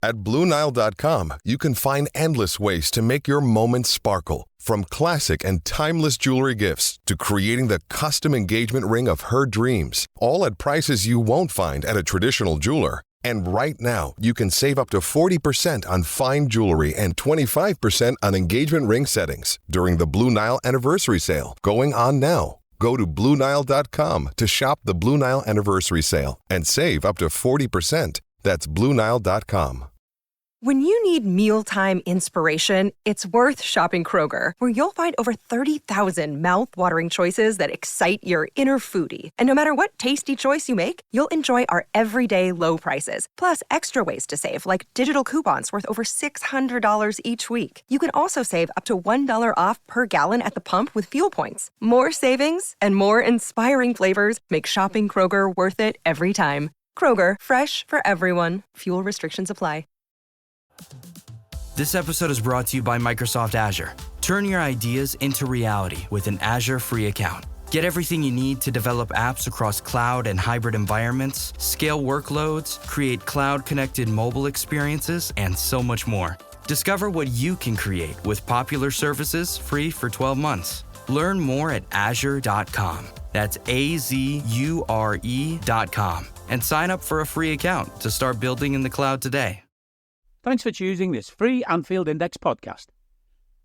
At BlueNile.com, you can find endless ways to make your moments sparkle. From classic and timeless jewelry gifts to creating the custom engagement ring of her dreams, all at prices you won't find at a traditional jeweler. And right now, you can save up to 40% on fine jewelry and 25% on engagement ring settings during the Blue Nile Anniversary Sale, going on now. Go to BlueNile.com to shop the Blue Nile Anniversary Sale and save up to 40%. That's BlueNile.com. When you need mealtime inspiration, it's worth shopping Kroger, where you'll find over 30,000 mouth-watering choices that excite your inner foodie. And no matter what tasty choice you make, you'll enjoy our everyday low prices, plus extra ways to save, like digital coupons worth over $600 each week. You can also save up to $1 off per gallon at the pump with fuel points. More savings and more inspiring flavors make shopping Kroger worth it every time. Kroger, fresh for everyone. Fuel restrictions apply. This episode is brought to you by Microsoft Azure. Turn your ideas into reality with an Azure free account. Get everything you need to develop apps across cloud and hybrid environments, scale workloads, create cloud-connected mobile experiences, and so much more. Discover what you can create with popular services free for 12 months. Learn more at azure.com. That's AZURE.com. And sign up for a free account to start building in the cloud today. Thanks for choosing this free Anfield Index podcast.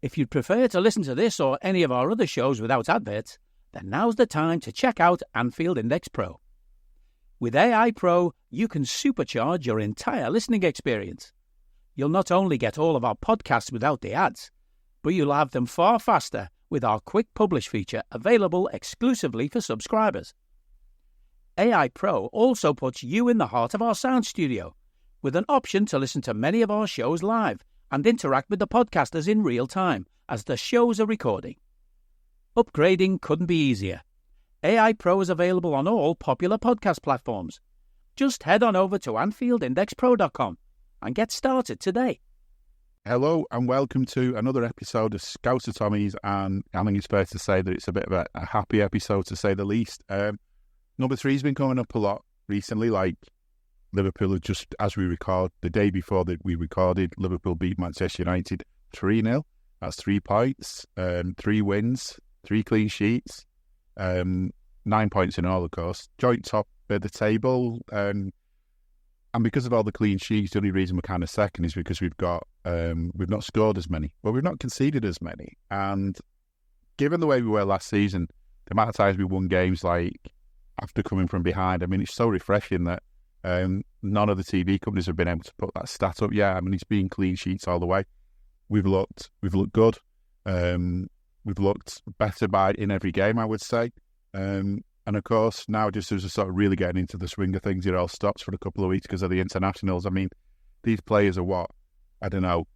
If you'd prefer to listen to this or any of our other shows without adverts, then now's the time to check out Anfield Index Pro. With AI Pro, you can supercharge your entire listening experience. You'll not only get all of our podcasts without the ads, but you'll have them far faster with our Quick Publish feature available exclusively for subscribers. AI Pro also puts you in the heart of our sound studio, with an option to listen to many of our shows live and interact with the podcasters in real time as the shows are recording. Upgrading couldn't be easier. AI Pro is available on all popular podcast platforms. Just head on over to AnfieldIndexPro.com and get started today. Hello and welcome to another episode of Scouser Tommies, and I think it's fair to say that it's a bit of a happy episode to say the least. Number 3's been coming up a lot recently, like Liverpool have just, as we record, the day before that we recorded, Liverpool beat Manchester United 3-0. That's 3 points, 3 wins, 3 clean sheets, 9 points in all, of course. Joint top of the table, and because of all the clean sheets, the only reason we're kind of second is because we've not scored as many. Well, we've not conceded as many. And given the way we were last season, the amount of times we won games like after coming from behind, I mean, it's so refreshing that none of the TV companies have been able to put that stat up yet. I mean, it's been clean sheets all the way. We've looked good. We've looked better in every game, I would say. And of course, now just as we're sort of really getting into the swing of things, it all stops for a couple of weeks because of the internationals. I mean, these players are what? I don't know.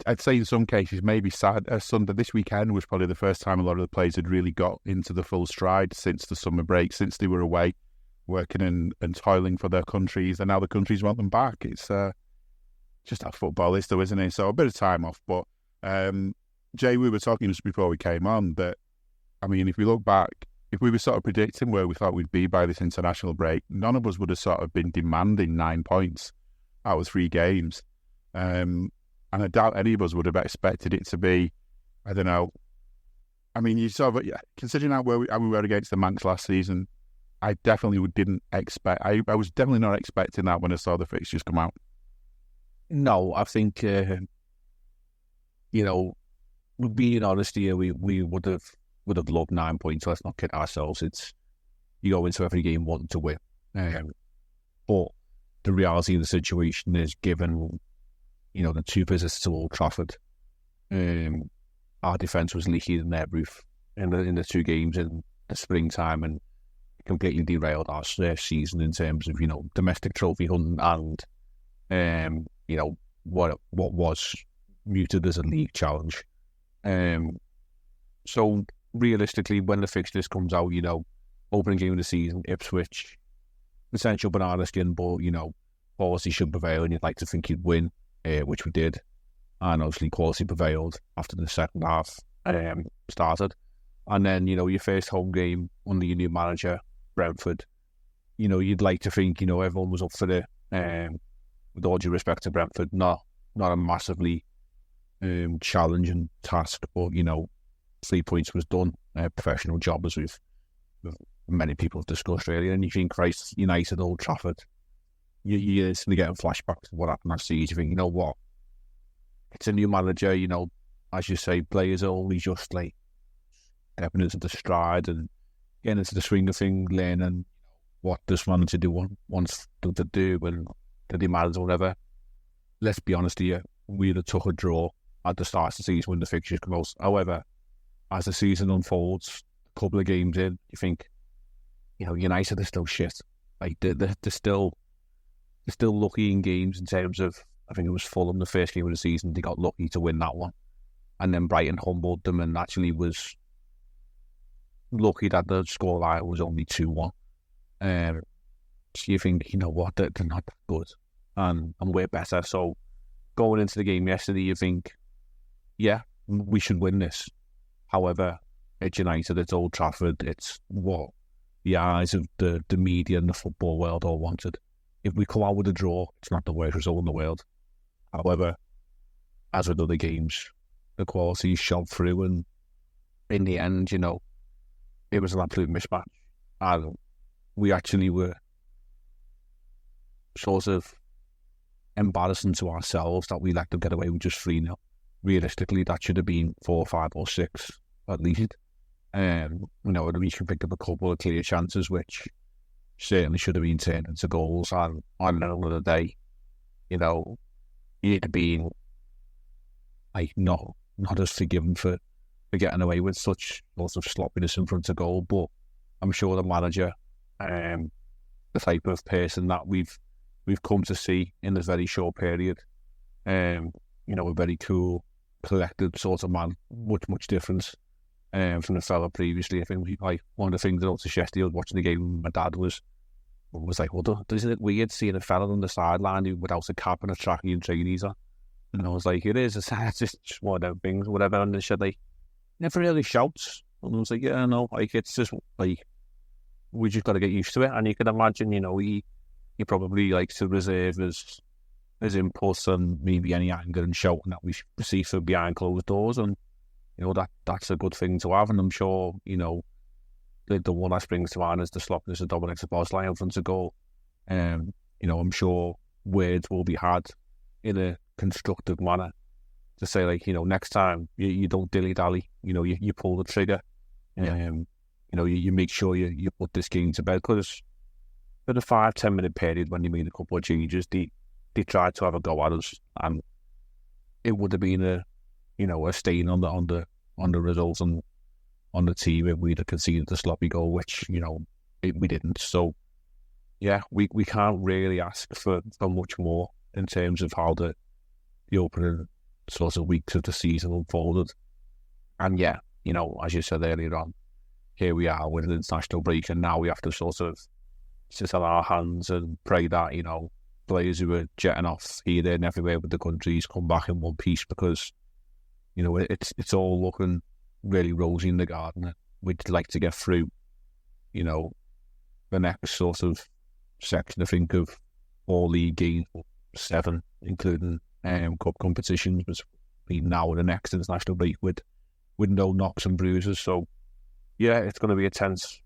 I'd say in some cases, maybe Sunday, this weekend was probably the first time a lot of the players had really got into the full stride since the summer break, since they were away working and toiling for their countries, and now the countries want them back. It's just how football is, though, isn't it? So a bit of time off. But Jay, we were talking just before we came on that, I mean, if we look back, if we were sort of predicting where we thought we'd be by this international break, none of us would have sort of been demanding 9 points out of 3 games. And I doubt any of us would have expected it to be, I don't know. I mean, you saw, but considering how we were against the Manx last season, I definitely didn't expect. I was definitely not expecting that when I saw the fixtures come out. No, I think, being honest here, we would have loved 9 points. Let's not kid ourselves. It's you go into every game wanting to win, but the reality of the situation is, given the 2 visits to Old Trafford, our defence was leaking in their roof in the 2 games in the springtime, and completely derailed our season in terms of domestic trophy hunting and what was muted as a league challenge. So realistically, when the fixtures comes out, opening game of the season, Ipswich, essential banana skin, but quality should prevail, and you'd like to think you'd win, which we did, and obviously quality prevailed after the second half started. And then your first home game under your new manager, Brentford, you'd like to think everyone was up for with all due respect to Brentford, not a massively challenging task, but 3 points was done. A professional job, as with many people have discussed, really. And you think, Christ, United, Old Trafford, you're instantly getting flashbacks to what happened last season. You think, you know what? It's a new manager, as you say, players are only just like stepping into the stride and getting into the swing of things, learning what this manager wants them to do and the demands or whatever. Let's be honest here, we'd have took a draw at the start of the season when the fixtures come out. However, as the season unfolds, a couple of games in, you think, United are still shit. Like they're still lucky in games in terms of, I think it was Fulham the first game of the season, they got lucky to win that one. And then Brighton humbled them and actually was lucky that the scoreline was only 2-1. So you think, you know what, they're not that good. And we're better. So going into the game yesterday, you think, yeah, we should win this. However, it's United, it's Old Trafford, it's what the eyes of the media and the football world all wanted. If we come out with a draw, it's not the worst result in the world. However, as with other games, the quality shot through, and in the end, it was an absolute mismatch. And we actually were sort of embarrassing to ourselves that we let them get away with just 3-0. Realistically, that should have been 4, 5 or 6 at least. At least we picked up a couple of clear chances, which certainly should have been turned into goals. And on the end of the day, you'd have been like not as forgiven for getting away with such lots of sloppiness in front of goal. But I'm sure the manager, the type of person that we've come to see in this very short period, a very cool, collected sort of man, much different from the fella previously. I think one of the things I noticed yesterday, I was watching the game with my dad, was like, well, isn't it weird seeing a fella on the sideline without a cap and a trackie and trainees on? And I was like, it is. It's just one of them things, whatever. And they said, like, never really shouts. And I was like, yeah, no, like, it's just like, we just got to get used to it. And you can imagine, he probably likes to reserve his impulse and maybe any anger and shouting that we see from behind closed doors. And, that's a good thing to have. And I'm sure, the one that springs to mind is the sloppiness of Dominic Szoboszlai in front of goal. I'm sure words will be had in a constructive manner to say, like, next time you don't dilly-dally, you pull the trigger. You make sure you put this game to bed, because for the 5-10 minute period when you made a couple of changes, they tried to have a go at us, and it would have been a stain on the results and on the team if we'd have conceded the sloppy goal, which we didn't. So yeah, we can't really ask for much more in terms of how the opening sort of weeks of the season unfolded. And yeah, as you said earlier on, here we are with an international break, and now we have to sort of sit on our hands and pray that players who are jetting off here, there and everywhere with the countries come back in one piece, because it's all looking really rosy in the garden. We'd like to get through the next sort of section, I think, of all league games, 7 including cup competitions, between now and the next international break with no knocks and bruises. So yeah, it's going to be a tense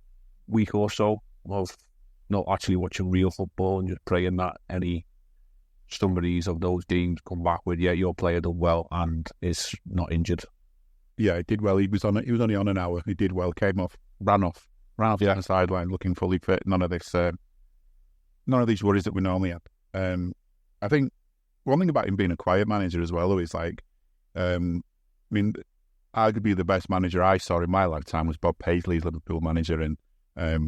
week or so of not actually watching real football and just praying that any summaries of those games come back with, yeah, your player done well and is not injured. Yeah, he did well. He was only on an hour. He did well. Came off, ran off the sideline, looking fully fit. None of these worries that we normally have. I think one thing about him being a quiet manager as well, though, is like, arguably the best manager I saw in my lifetime was Bob Paisley's Liverpool manager, and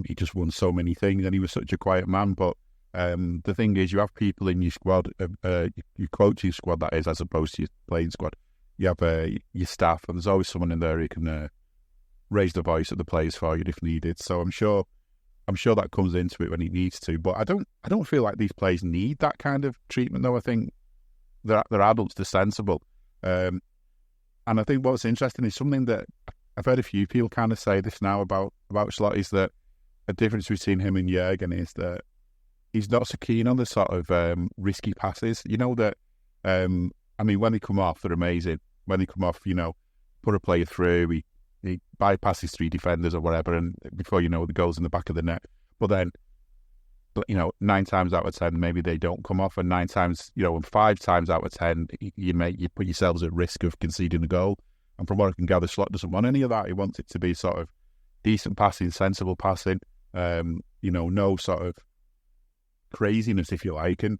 he just won so many things, and he was such a quiet man. But the thing is, you have people in your squad, your coaching squad, that is, as opposed to your playing squad. You have your staff, and there's always someone in there who can raise the voice of the players for you if needed. So I'm sure that comes into it when he needs to. But I don't feel like these players need that kind of treatment, though. I think they're adults, they're sensible. And I think what's interesting is something that I've heard a few people kind of say this now about Slot, is that a difference between him and Jurgen is that he's not so keen on the sort of risky passes. You know that, I mean, when they come off, they're amazing. When they come off, you know, put a player through, he bypasses 3 defenders or whatever, and before you know, the goal's in the back of the net. But then, you know, 9 times out of 10, maybe they don't come off, and 9 times, you know, and 5 times out of 10, you put yourselves at risk of conceding a goal. And from what I can gather, Slot doesn't want any of that. He wants it to be sort of decent passing, sensible passing, you know, no sort of craziness, if you like. And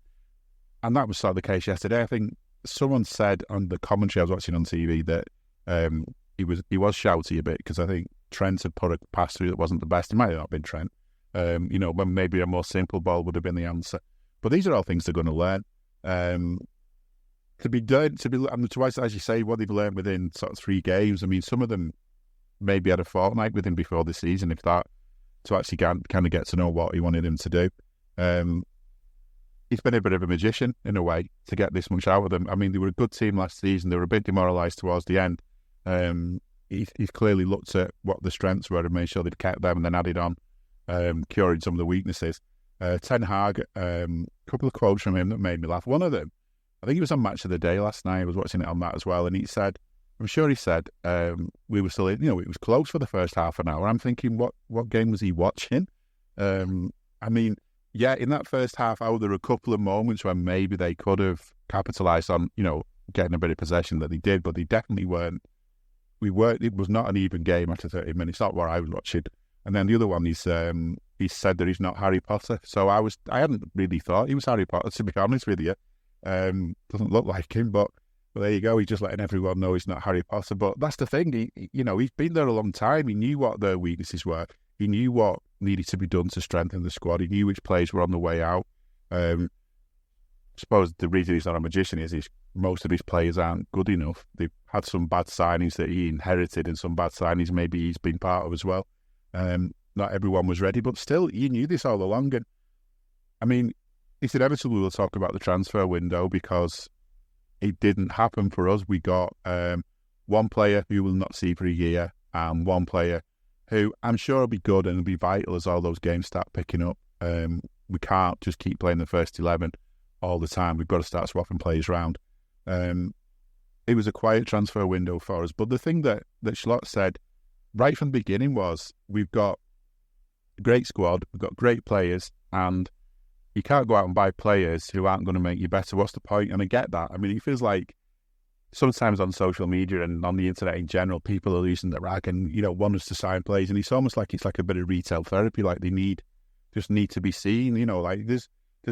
that was sort of the case yesterday. I think someone said on the commentary I was watching on TV that he was shouty a bit because I think Trent had put a pass through that wasn't the best. It might have not been Trent. You know, when maybe a more simple ball would have been the answer. But these are all things they're going to learn. To be as you say, what they've learned within sort of 3 games. I mean, some of them maybe had a fortnight with him before the season, if that, to actually kind of get to know what he wanted him to do. He's been a bit of a magician in a way to get this much out of them. I mean, they were a good team last season. They were a bit demoralised towards the end. He's clearly looked at what the strengths were and made sure they'd kept them and then added on, curing some of the weaknesses. Ten Hag, a couple of quotes from him that made me laugh. One of them, I think he was on Match of the Day last night. I was watching it on that as well, and he said, I'm sure he said, we were still in, you know, it was close for the first half an hour. I'm thinking, what game was he watching? I mean, yeah, in that first half hour, there were a couple of moments when maybe they could have capitalised on, you know, getting a bit of possession that they did, but they definitely weren't. It was not an even game after 30 minutes, not what I was watching. And then the other one, he said that he's not Harry Potter. So I hadn't really thought he was Harry Potter, to be honest with you. Doesn't look like him, but there you go. He's just letting everyone know he's not Harry Potter. But that's the thing. You know, he's been there a long time. He knew what their weaknesses were. He knew what needed to be done to strengthen the squad. He knew which players were on the way out. I suppose the reason he's not a magician is most of his players aren't good enough. They've had some bad signings that he inherited and some bad signings maybe he's been part of as well. Not everyone was ready, but still, you knew this all along. And I mean, it's inevitable we'll talk about the transfer window because it didn't happen for us. We got one player who we'll not see for a year and one player who I'm sure will be good and will be vital as all those games start picking up. We can't just keep playing the first 11 all the time. We've got to start swapping players around. It was a quiet transfer window for us. But the thing that Slot said right from the beginning was we've got a great squad, we've got great players, and you can't go out and buy players who aren't going to make you better. What's the point? And I get that. I mean, it feels like sometimes on social media and on the internet in general, people are using the rag and, you know, want us to sign players. And it's almost like it's like a bit of retail therapy, like they just need to be seen. You know, like there's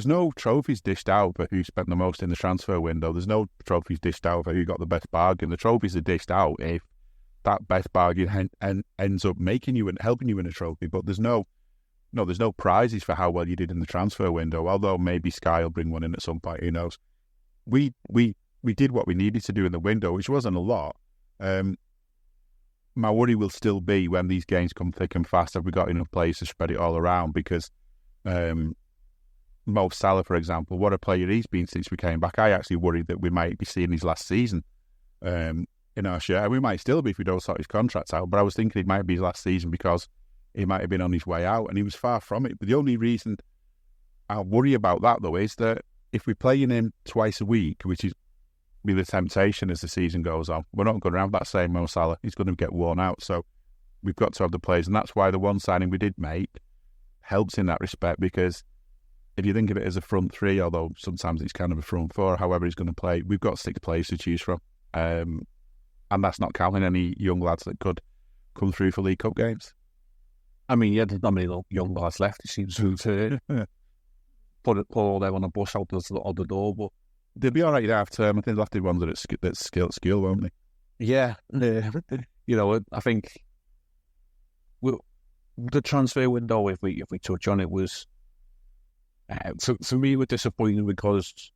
no trophies dished out for who spent the most in the transfer window. There's no trophies dished out for who got the best bargain. The trophies are dished out if that best bargain ends up making you and helping you win a trophy. But there's no prizes for how well you did in the transfer window, although maybe Sky will bring one in at some point, who knows. We did what we needed to do in the window, which wasn't a lot. My worry will still be when these games come thick and fast, have we got enough players to spread it all around? Because Mo Salah, for example, what a player he's been since we came back. I actually worried that we might be seeing his last season in our shirt. And we might still be if we don't sort his contract out, but I was thinking it might be his last season because he might have been on his way out, and he was far from it. But the only reason I worry about that, though, is that if we're playing him twice a week, which is be the temptation as the season goes on, we're not going to have that same Mo Salah. He's going to get worn out. So we've got to have the players, and that's why the one signing we did make helps in that respect, because if you think of it as a front three, although sometimes it's kind of a front four, however he's going to play, we've got 6 players to choose from. And that's not counting any young lads that could come through for League Cup games. I mean, yeah, there's not many young lads left. It seems to put all them on a bus out the door, but they'll be all right at half term. I think they'll have to be ones that at school, won't they? Yeah, you know, I think the transfer window, if we touch on it, was for me, it was disappointing because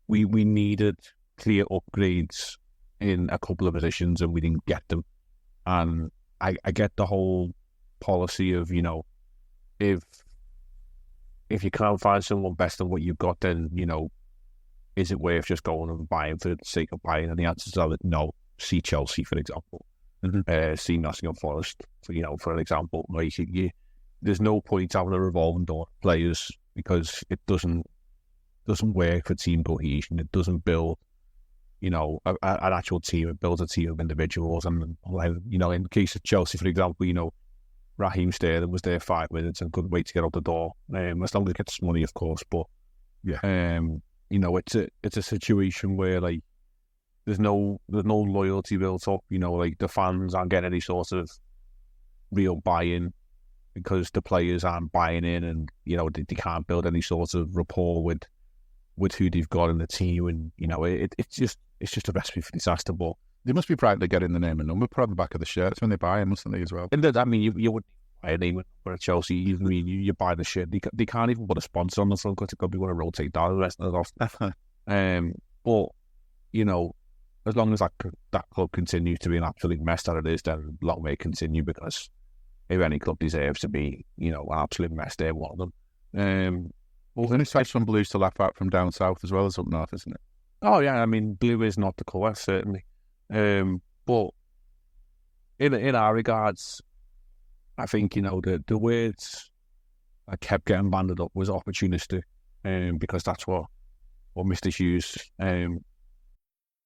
we needed clear upgrades in a couple of positions and we didn't get them. And I get the whole policy of, you know, if you can't find someone best than what you've got, then, you know, is it worth just going and buying for the sake of buying? And the answer is no. See Chelsea, for example. See Nottingham Forest, for an example. Like, there's no point having a revolving door of players because it doesn't work for team cohesion. It doesn't build, an actual team. It builds a team of individuals. And, in the case of Chelsea, for example, Raheem Sterling was there 5 minutes and couldn't wait to get out the door. As long as he gets money, of course. But yeah, it's a situation where like there's no loyalty built up. The fans aren't getting any sort of real buy-in because the players aren't buying in, and they can't build any sort of rapport with who they've got in the team, and it's just a recipe for disaster. But they must be proud to get in the name and number put on the back of the shirts when they buy them, mustn't they, as well? And you wouldn't buy a name and number at Chelsea. You buy the shirt. They can't even put a sponsor on the front because they're probably going to rotate that the rest of it off. But as long as that club continues to be an absolute mess that it is, then long may it continue, because if any club deserves to be, an absolute mess, they're one of them. Well, then it's like some Blues to laugh at from down south as well as up north, isn't it? Oh yeah, blue is not the colour, certainly. But in our regards, I think the words I kept getting banded up was opportunistic, because that's what Mr. Hughes.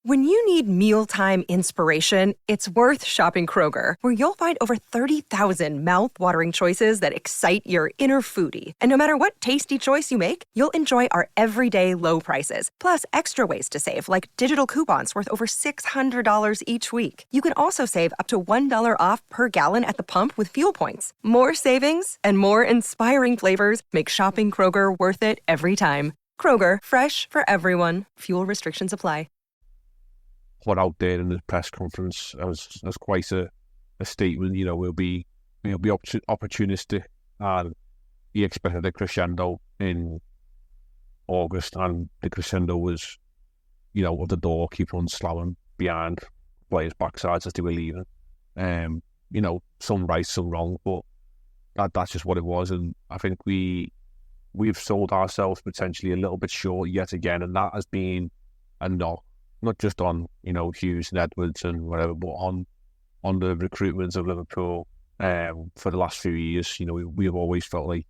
When you need mealtime inspiration, it's worth shopping Kroger, where you'll find over 30,000 mouth-watering choices that excite your inner foodie. And no matter what tasty choice you make, you'll enjoy our everyday low prices, plus extra ways to save, like digital coupons worth over $600 each week. You can also save up to $1 off per gallon at the pump with fuel points. More savings and more inspiring flavors make shopping Kroger worth it every time. Kroger, fresh for everyone. Fuel restrictions apply. Put out there in the press conference as quite a statement. We'll be opportunistic, and he expected a crescendo in August, and the crescendo was, at the door, keep on slamming behind players' backsides as they were leaving. Some right, some wrong, but that's just what it was. And I think we've sold ourselves potentially a little bit short yet again, and that has been a knock. Not just on, Hughes and Edwards and whatever, but on the recruitment of Liverpool for the last few years. We've always felt like,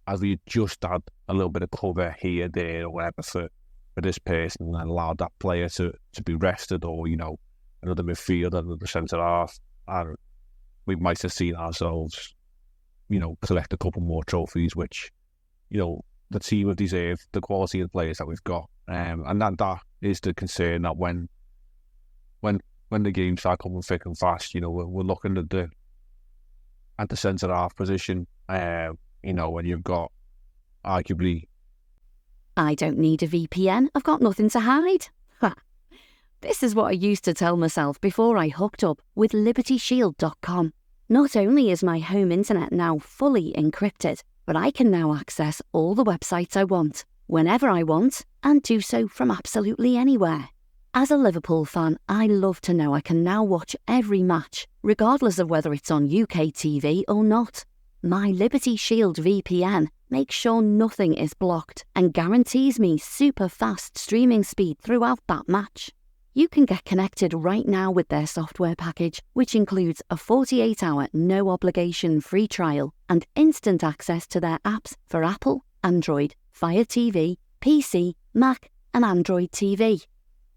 as we just had a little bit of cover here, there, or whatever for this person, and allowed that player to be rested, or, another midfielder, another centre-half, and we might have seen ourselves, collect a couple more trophies, which, the team have deserved, the quality of the players that we've got. And that is the concern, that when the games start coming thick and fast, we're looking at the centre half position. When you've got arguably, I don't need a VPN. I've got nothing to hide. This is what I used to tell myself before I hooked up with LibertyShield.com. Not only is my home internet now fully encrypted, but I can now access all the websites I want, whenever I want, and do so from absolutely anywhere. As a Liverpool fan, I love to know I can now watch every match, regardless of whether it's on UK TV or not. My Liberty Shield VPN makes sure nothing is blocked and guarantees me super fast streaming speed throughout that match. You can get connected right now with their software package, which includes a 48-hour no-obligation free trial and instant access to their apps for Apple, Android, Fire TV, PC, Mac and Android TV.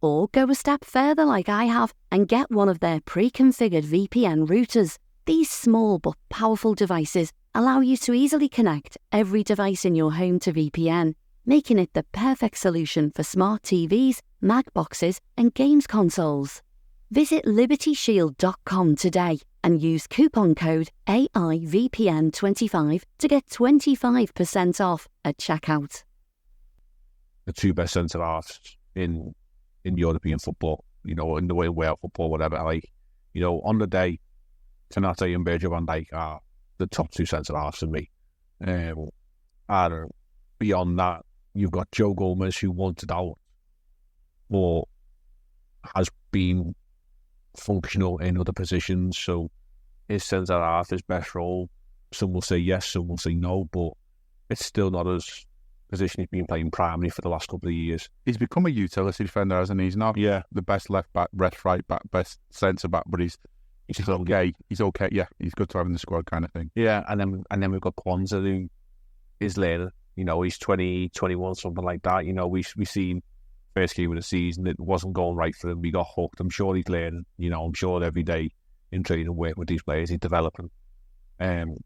Or go a step further like I have and get one of their pre-configured VPN routers. These small but powerful devices allow you to easily connect every device in your home to VPN, making it the perfect solution for smart TVs, Mac boxes and games consoles. Visit LibertyShield.com today and use coupon code AIVPN25 to get 25% off at checkout. The two best centre-halves in European football, in the way of Wales football, whatever. On the day, Konate and Virgil van Dijk are the top two centre-halves for me. And beyond that, you've got Joe Gomez, who wanted out, or has been functional in other positions. So his centre-half, his best role, some will say yes, some will say no, but it's still not his position he's been playing primarily for the last couple of years. He's become a utility defender, hasn't he? He's not the best left back, best right back, best centre back, but he's okay. He's okay. Yeah, he's good to have in the squad, kind of thing. Yeah, and then we've got Kwanzaa, who is later. he's 20, 21, something like that. We seen first game of the season, it wasn't going right for him. We got hooked. I'm sure he's learning. I'm sure every day in training, work with these players, he's developing. And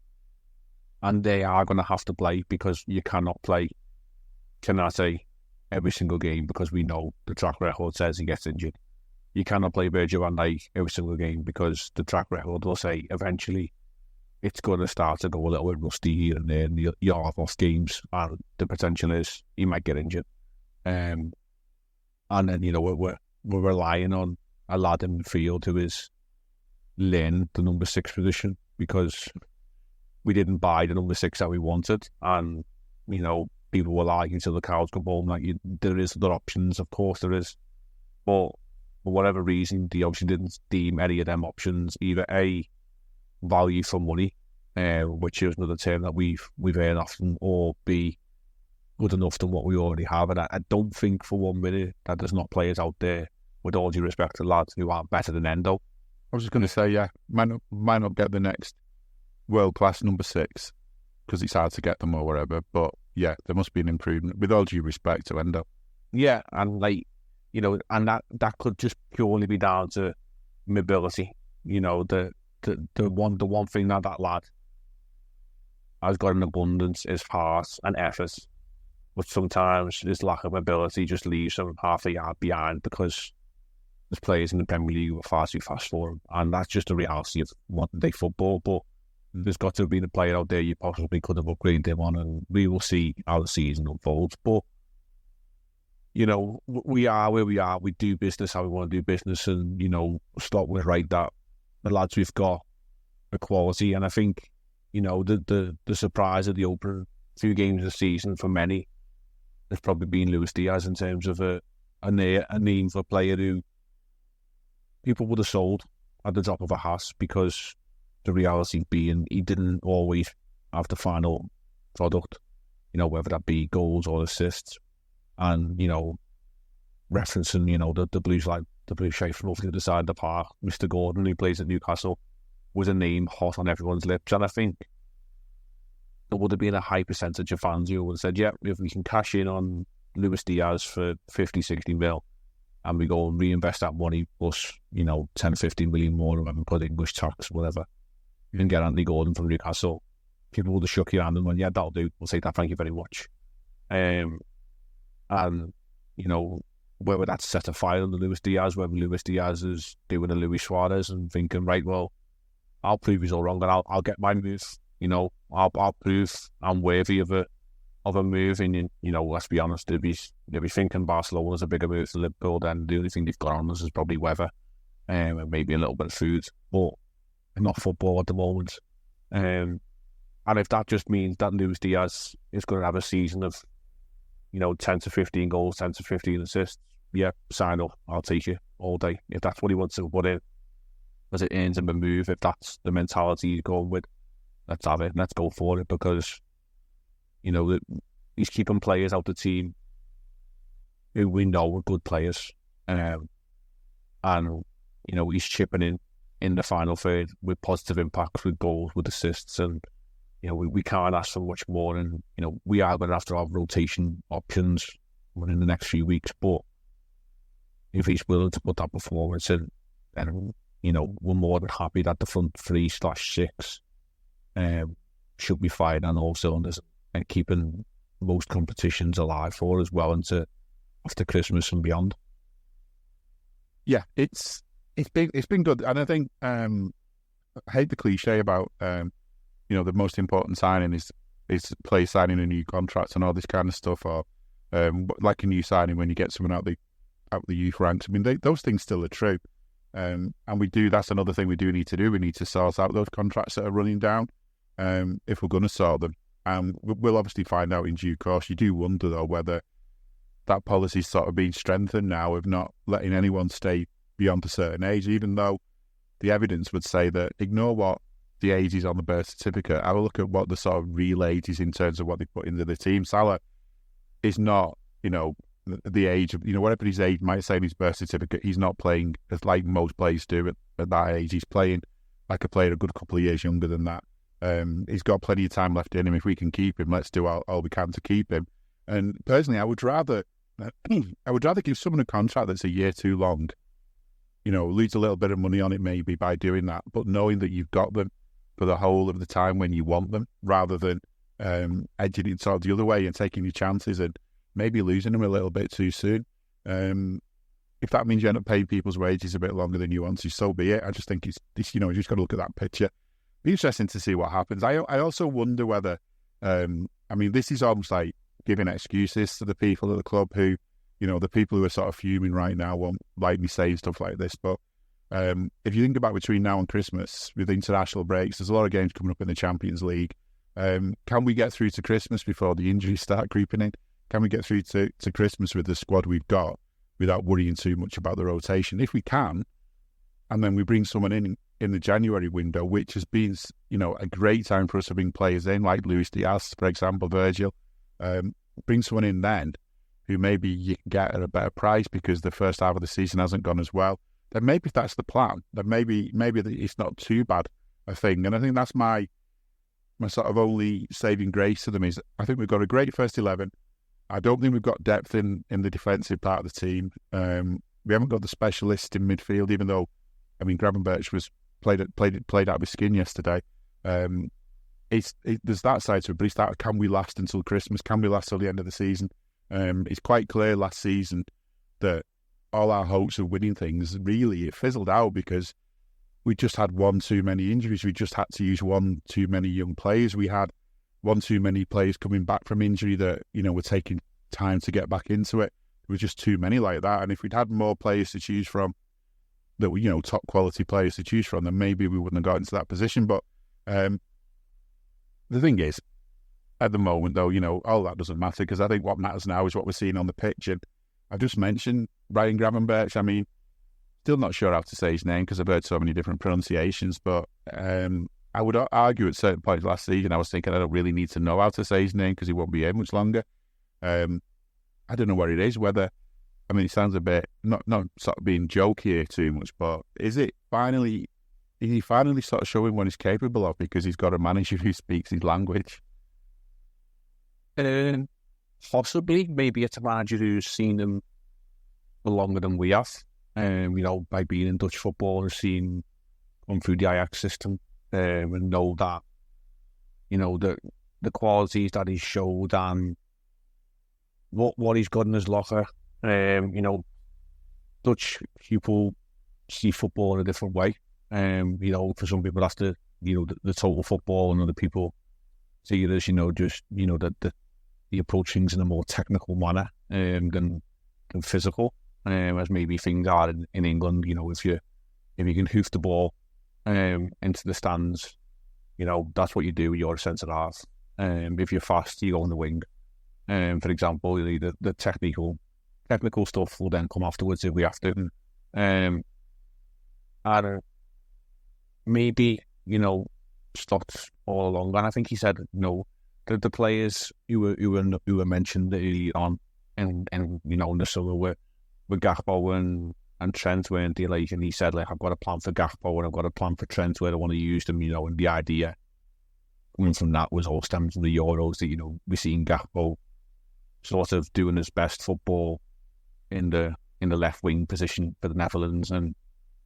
they are going to have to play, because you cannot play, every single game, because we know the track record says he gets injured. You cannot play Virgil van Dijk every single game, because the track record will say eventually it's going to start to go a little bit rusty here and there, and you'll have off games, and the potential is he might get injured. And then, we're relying on a lad in the field who is learning the number 6 position, because we didn't buy the number 6 that we wanted. And, people will argue till the cows come home that there is other options. Of course there is. But for whatever reason, they obviously didn't deem any of them options either A, value for money, which is another term that we've heard often, or B, good enough than what we already have. And I don't think for 1 minute that there's not players out there, with all due respect to lads, who are better than Endo. I was just going to say, yeah, might not get the next world-class number 6, because it's hard to get them or whatever, but yeah, there must be an improvement, with all due respect to Endo. Yeah, and and that could just purely be down to mobility. The one thing that lad has got in abundance is heart and effort, but sometimes his lack of mobility just leaves him half a yard behind, because there's players in the Premier League who are far too fast for him, and that's just the reality of modern day football. But there's got to have been a player out there you possibly could have upgraded him on, and we will see how the season unfolds. But we are where we are. We do business how we want to do business, and Slot was right that the lads we've got are quality. And I think the surprise of the opening few games of the season for many has probably been Luis Diaz, in terms of a name for a player who people would have sold at the drop of a hat, because the reality being he didn't always have the final product, whether that be goals or assists. And, referencing, the blue shade from over the other side of the park, Mr. Gordon, who plays at Newcastle, was a name hot on everyone's lips. And I think there would have been a high percentage of fans who would have said, yeah, if we can cash in on Luis Diaz for 50, 60 mil, and we go and reinvest that money plus, 10, 15 million more, and we put English tax, whatever, and get Anthony Gordon from Newcastle, people would have shook your hand and went, yeah, that'll do. We'll take that, thank you very much. And, whether that's set a fire under Luis Diaz, whether Luis Diaz is doing a Luis Suarez and thinking, right, well, I'll prove he's all wrong, and I'll get my move. I'll prove I'm worthy of a move. And, let's be honest, if he's thinking Barcelona's a bigger move to Liverpool, then the only thing they've got on us is probably weather, and maybe a little bit of food, but not football at the moment. And if that just means that Luis Diaz is going to have a season of 10 to 15 goals, 10 to 15 assists, yeah, sign up. I'll take you all day. If that's what he wants to put in, as it earns him a move, if that's the mentality he's going with, let's have it. Let's go for it, because, he's keeping players out the team who we know are good players. And, he's chipping in the final third with positive impacts, with goals, with assists, and we can't ask for much more. And we are going to have to have rotation options within the next few weeks. But if he's willing to put that performance in, then we're more than happy that the front 3/6 should be firing on all cylinders and keeping most competitions alive for as well into after Christmas and beyond. Yeah, it's been good, and I think I hate the cliche about the most important signing is players signing a new contract and all this kind of stuff, or like a new signing when you get someone out the youth ranks. I mean, those things still are true, and that's another thing we do need to do. We need to sort out those contracts that are running down, if we're going to sort them. We'll obviously find out in due course. You do wonder though whether that policy's sort of being strengthened now of not letting anyone stay beyond a certain age, even though the evidence would say that ignore what the age is on the birth certificate. I will look at what the sort of real age is in terms of what they put into the team. Salah is not, the age of, whatever his age might say in his birth certificate, he's not playing as like most players do at that age. He's playing like a player a good couple of years younger than that. He's got plenty of time left in him. If we can keep him, let's do all we can to keep him. And personally, I would rather give someone a contract that's a year too long. Lose a little bit of money on it maybe by doing that, but knowing that you've got them for the whole of the time when you want them, rather than edging it sort of the other way and taking your chances and maybe losing them a little bit too soon. If that means you end up paying people's wages a bit longer than you want to, so be it. I just think it's you just got to look at that picture. Be interesting to see what happens. I also wonder whether, this is almost like giving excuses to the people at the club who, the people who are sort of fuming right now won't like me saying stuff like this. But if you think about between now and Christmas, with international breaks, there's a lot of games coming up in the Champions League. Can we get through to Christmas before the injuries start creeping in? Can we get through to Christmas with the squad we've got without worrying too much about the rotation? If we can, and then we bring someone in the January window, which has been, a great time for us to bring players in, like Luis Diaz, for example, Virgil. Bring someone in then who maybe you can get at a better price because the first half of the season hasn't gone as well. Then maybe that's the plan. Then maybe it's not too bad a thing. And I think that's my sort of only saving grace to them is I think we've got a great first 11. I don't think we've got depth in the defensive part of the team. We haven't got the specialist in midfield, even though, Gravenberch was played out of his skin yesterday. There's that side to it, but it's that, can we last until Christmas? Can we last till the end of the season? It's quite clear last season that all our hopes of winning things, really, it fizzled out because we just had one too many injuries. We just had to use one too many young players. We had one too many players coming back from injury that, were taking time to get back into it. There was just too many like that. And if we'd had more players to choose from, that were, top quality players to choose from, then maybe we wouldn't have got into that position. But the thing is, at the moment, though, all that doesn't matter because I think what matters now is what we're seeing on the pitch. And I've just mentioned Ryan Gravenberch. Still not sure how to say his name because I've heard so many different pronunciations, but I would argue at certain points last season, I was thinking I don't really need to know how to say his name because he won't be here much longer. I don't know what it is, whether, it sounds a bit, not sort of being jokey here too much, but is he finally sort of showing what he's capable of because he's got a manager who speaks his language? Possibly. Maybe it's a manager who's seen him for longer than we have. By being in Dutch football and seeing come through the Ajax system, and know that, the qualities that he's showed and what he's got in his locker. Dutch people see football in a different way. For some people that's the total football, and other people see it as, the approach things in a more technical manner than physical. As maybe things are in England, if you can hoof the ball into the stands, that's what you do. You're a centre half. If you're fast, you go on the wing. For example, the technical stuff will then come afterwards if we have to. And maybe Slot all along, and I think he said the players who were mentioned early on, and in the summer were Gakpo and Trent weren't like, and he said, I've got a plan for Gakpo and I've got a plan for Trent where I want to use them, and the idea coming from that was all stemmed from the Euros that, we're seeing Gakpo sort of doing his best football in the left wing position for the Netherlands, and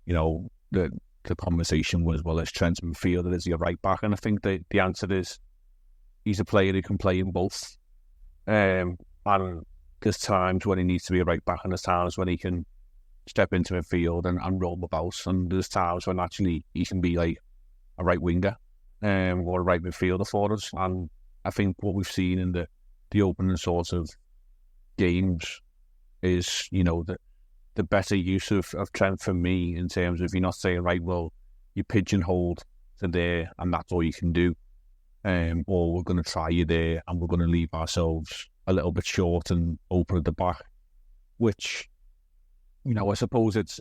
the conversation was, well, is Trent midfielder, is he a right back? And I think the answer is he's a player who can play in both, and there's times when he needs to be a right back, and there's times when he can step into midfield and roam about, and there's times when actually he can be like a right winger or a right midfielder for us. And I think what we've seen in the opening sorts of games is, the better use of Trent for me, in terms of you're not saying, right, well, you pigeonholed to there and that's all you can do, or we're going to try you there and we're going to leave ourselves a little bit short and open at the back, which, I suppose it's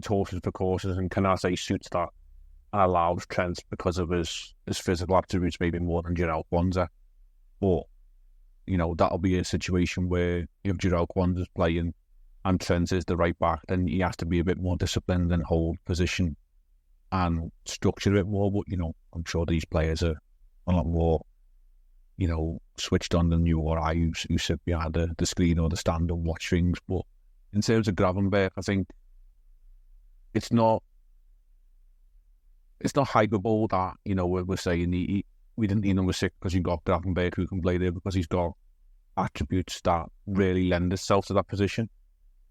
horses for courses, and Canate suits that and allows Trent because of his physical attributes maybe more than Jarell Kwanzaa. But, that'll be a situation where if Jarell Kwanzaa's playing and Trent is the right back, then he has to be a bit more disciplined and hold position and structure it more. But, I'm sure these players are a lot more, switched on than you or I who sit behind the screen or the stand and watch things. But in terms of Gravenberch, I think it's not hyperbole that, we're saying we didn't need number 6 because you've got Gravenberch who can play there, because he's got attributes that really lend itself to that position.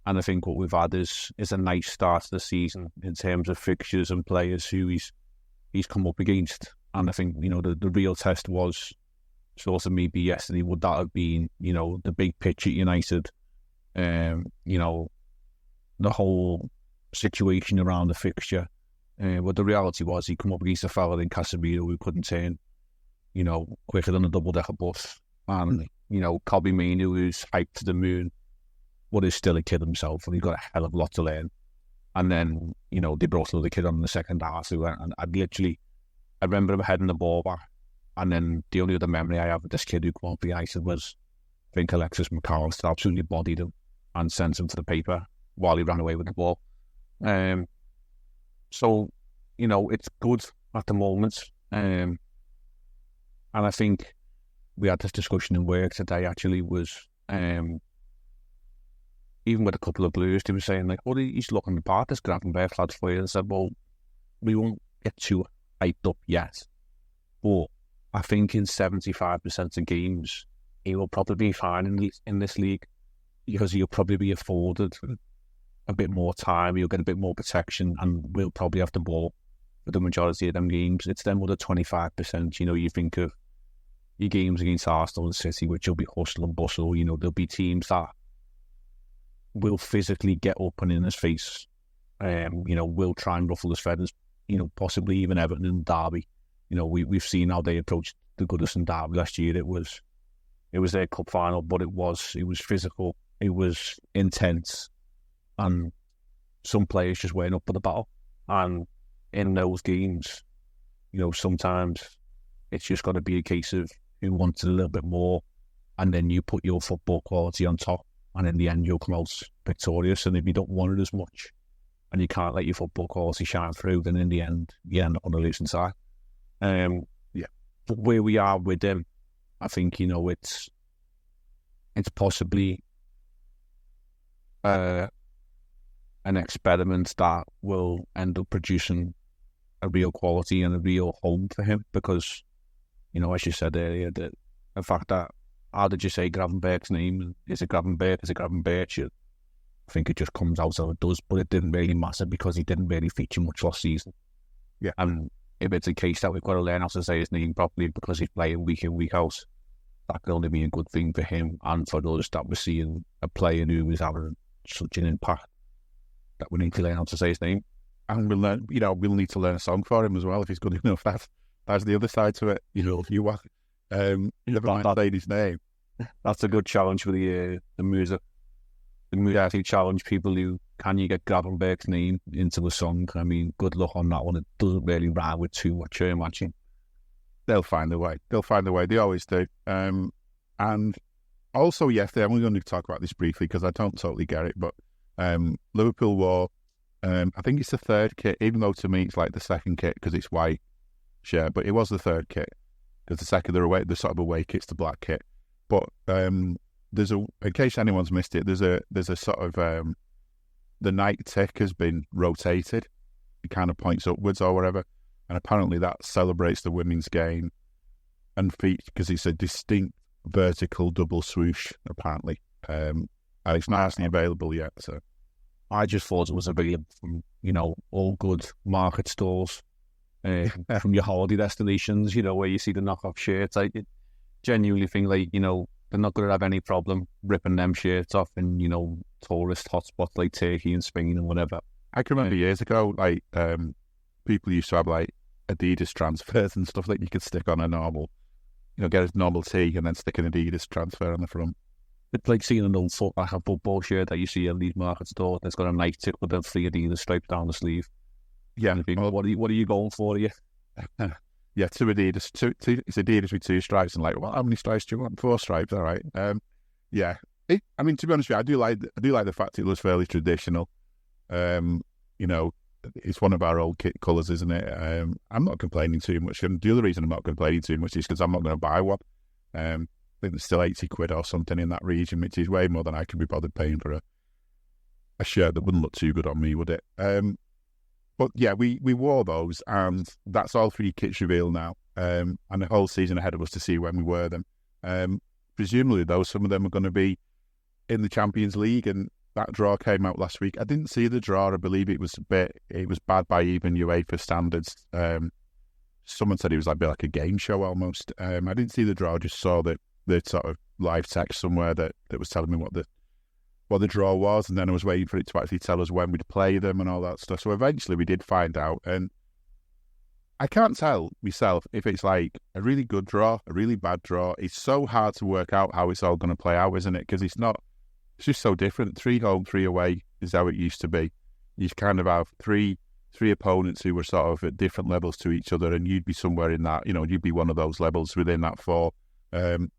And I think what we've had is a nice start to the season in terms of fixtures and players who he's come up against. And I think, the real test was sort of maybe yesterday, would that have been, the big pitch at United, the whole situation around the fixture. But the reality was he come up against a fella in Casemiro who couldn't turn, quicker than a double-decker bus. And, Kobbie Mainoo, who's hyped to the moon, but is still a kid himself, and he's got a hell of a lot to learn. And then, they brought another kid on in the second half, and I remember him heading the ball back, and then the only other memory I have of this kid who came off the ice was, I think Alexis McAllister absolutely bodied him and sent him to the paper while he ran away with the ball. So, it's good at the moment. And I think we had this discussion in work today, actually, was even with a couple of Blues, they were saying, like, he's looking the part, this Gravenberch lad for you. I said, well, we won't get too hyped up yet, but I think in 75% of games, he will probably be fine in this league, because he'll probably be afforded a bit more time, he'll get a bit more protection, and we'll probably have the ball for the majority of them games. It's them other 25%, you think of your games against Arsenal and City, which will be hustle and bustle, there'll be teams that will physically get up and in his face, will try and ruffle his feathers, possibly even Everton and Derby. We've seen how they approached the Goodison Derby last year. It was their cup final, but it was physical, it was intense, and some players just weren't up for the battle. And in those games, sometimes it's just got to be a case of who wants it a little bit more, and then you put your football quality on top, and in the end you'll come out victorious. And if you don't want it as much, and you can't let your football quality shine through, then in the end you end up on the losing side. But where we are with him, I think it's possibly an experiment that will end up producing a real quality and a real home for him, because as you said earlier, the fact that, how did you say Gravenberch's name? Is it Gravenberch? Is it Gravenberch? I think it just comes out how it does, but it didn't really matter because he didn't really feature much last season. Yeah. And if it's a case that we've got to learn how to say his name properly because he's playing week in, week out, that can only be a good thing for him and for us, that we're seeing a player who is having such an impact that we need to learn how to say his name. And we'll learn, we'll need to learn a song for him as well if he's good enough. That's the other side to it. Never mind saying his name. That's a good challenge for the music. The music actually challenge people who, can you get Gravenberch's name into a song? I mean, good luck on that one. It doesn't really rhyme with too much matching. They'll find a way. They always do. And also yesterday, I'm going to talk about this briefly because I don't totally get it, but Liverpool wore, I think it's the third kit, even though to me it's like the second kit because it's white shirt, but it was the third kit because the second, the sort of away kit's the black kit. But there's in case anyone's missed it, there's a sort of the night tick has been rotated. It kind of points upwards or whatever, and apparently that celebrates the women's game and feet because it's a distinct vertical double swoosh apparently, and it's not actually available yet. So I just thought it was available from all good market stores, from your holiday destinations, where you see the knockoff shirts. I genuinely think they're not going to have any problem ripping them shirts off in, tourist hotspots like Turkey and Spain and whatever. I can remember years ago, people used to have Adidas transfers and stuff that you could stick on a normal, get a normal tee and then stick an Adidas transfer on the front. It's like seeing an old football shirt that you see in these market stores that's got a nice tick with a 3 Adidas stripes down the sleeve. Yeah. Think, what are you going for here? Yeah, 2 Adidas. Two, it's Adidas with 2 stripes, and how many stripes do you want? 4 stripes, all right. Yeah. To be honest with you, I do like the fact it was fairly traditional. it's one of our old kit colours, isn't it? I'm not complaining too much. And the other reason I'm not complaining too much is because I'm not going to buy one. I think there's still 80 quid or something in that region, which is way more than I could be bothered paying for a shirt that wouldn't look too good on me, would it? But yeah, we wore those, and that's all 3 kits revealed now. And the whole season ahead of us to see when we wear them. Presumably, though, some of them are going to be in the Champions League, and that draw came out last week. I didn't see the draw. I believe it was bad by even UEFA standards. Someone said it was like a game show almost. I didn't see the draw. I just saw the sort of live text somewhere that was telling me what the draw was, and then I was waiting for it to actually tell us when we'd play them and all that stuff. So eventually we did find out, and I can't tell myself if it's like a really good draw, a really bad draw. It's so hard to work out how it's all going to play out, isn't it? Because it's just so different. 3 home, 3 away is how it used to be. You kind of have three opponents who were sort of at different levels to each other, and you'd be somewhere in that, you'd be one of those levels within that 4. And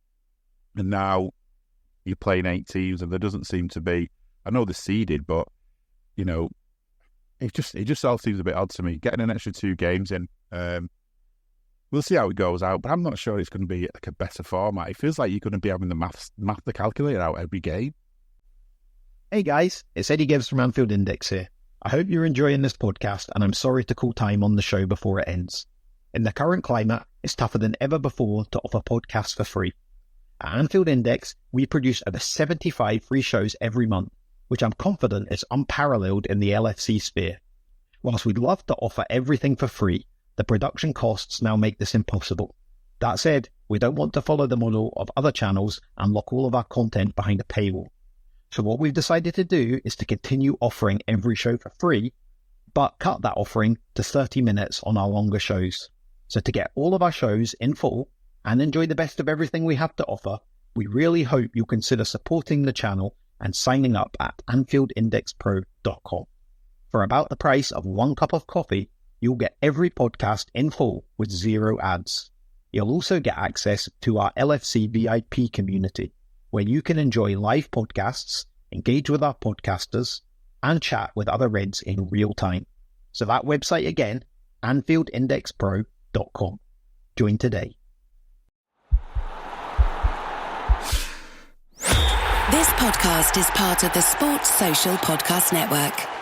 now you're playing 8 teams, and there doesn't seem to be, I know they're seeded, but, it just all seems a bit odd to me. Getting an extra 2 games in, we'll see how it goes out, but I'm not sure it's going to be like a better format. It feels like you're going to be having the calculator out every game. Hey guys, it's Eddie Gibbs from Anfield Index here. I hope you're enjoying this podcast, and I'm sorry to call time on the show before it ends. In the current climate, it's tougher than ever before to offer podcasts for free. At Anfield Index, we produce over 75 free shows every month, which I'm confident is unparalleled in the LFC sphere. Whilst we'd love to offer everything for free, the production costs now make this impossible. That said, we don't want to follow the model of other channels and lock all of our content behind a paywall. So what we've decided to do is to continue offering every show for free, but cut that offering to 30 minutes on our longer shows. So to get all of our shows in full and enjoy the best of everything we have to offer, we really hope you'll consider supporting the channel and signing up at AnfieldIndexPro.com. For about the price of 1 cup of coffee, you'll get every podcast in full with 0 ads. You'll also get access to our LFC VIP community, where you can enjoy live podcasts, engage with our podcasters, and chat with other Reds in real time. So that website again, AnfieldIndexPro.com. Join today. This podcast is part of the Sports Social Podcast Network.